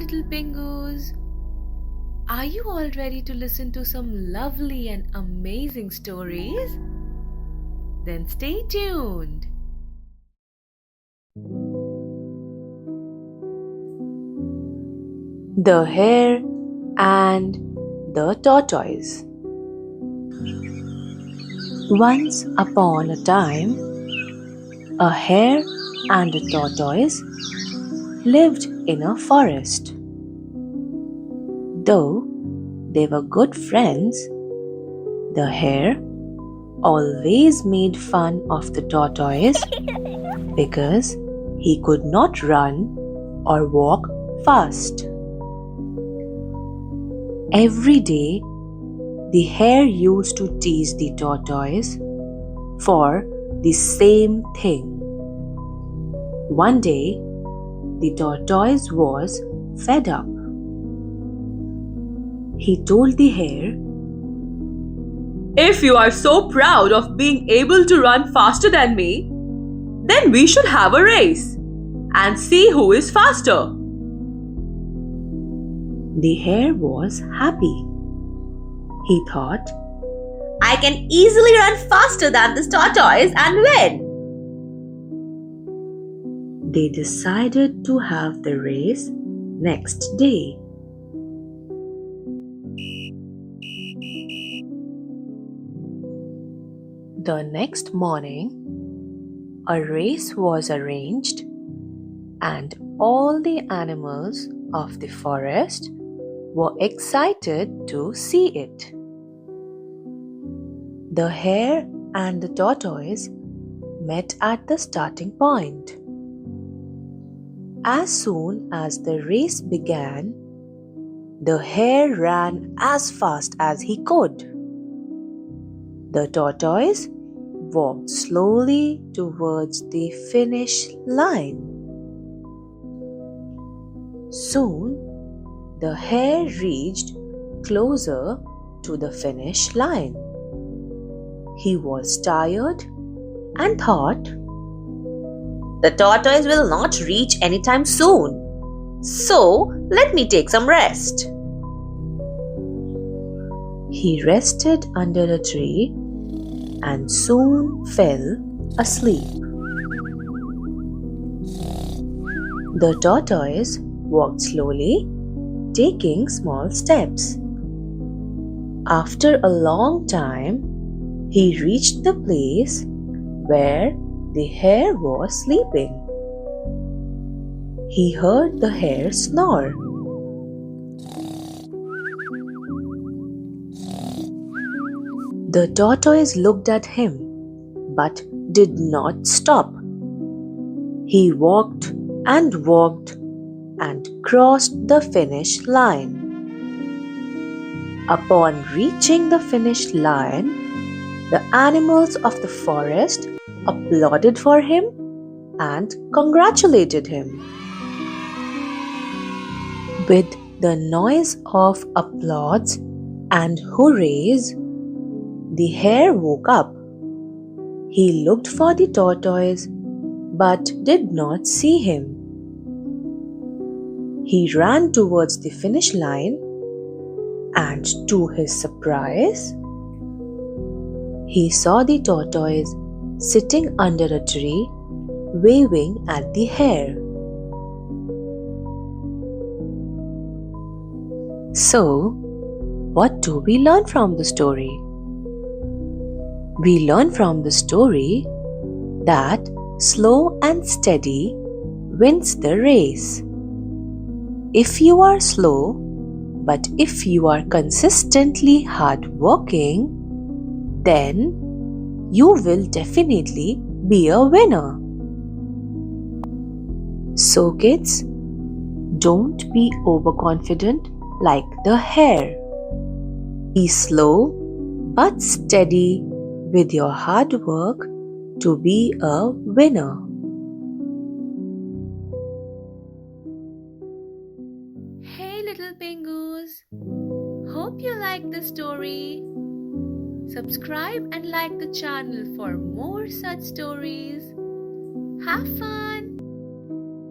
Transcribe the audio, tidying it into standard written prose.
little Pingus. Are you all ready to listen to some lovely and amazing stories? Then stay tuned. The Hare and the Tortoise. Once upon a time, a hare and a tortoise lived in a forest. Though they were good friends, the hare always made fun of the tortoise because he could not run or walk fast. Every day, the hare used to tease the tortoise for the same thing. One day, the tortoise was fed up. He told the hare, "If you are so proud of being able to run faster than me, then we should have a race and see who is faster." The hare was happy. He thought, "I can easily run faster than this tortoise and win." They decided to have the race next day. The next morning, a race was arranged, and all the animals of the forest were excited to see it. The hare and the tortoise met at the starting point. As soon as the race began, the hare ran as fast as he could. The tortoise walked slowly towards the finish line. Soon, the hare reached closer to the finish line. He was tired and thought, "The tortoise will not reach anytime soon, so let me take some rest." He rested under a tree and soon fell asleep. The tortoise walked slowly, taking small steps. After a long time, he reached the place where the hare was sleeping. He heard the hare snore. The tortoise looked at him but did not stop. He walked and walked and crossed the finish line. Upon reaching the finish line, the animals of the forest applauded for him and congratulated him. With the noise of applause and hurrahs, the hare woke up. He looked for the tortoise but did not see him. He ran towards the finish line and, to his surprise, he saw the tortoise sitting under a tree waving at the hare. So, what do we learn from the story? We learn from the story that slow and steady wins the race. If you are slow, but if you are consistently hardworking, then you will definitely be a winner. So kids, don't be overconfident like the hare. Be slow but steady with your hard work to be a winner. Hey little Pingus, hope you like the story. Subscribe and like the channel for more such stories. Have fun!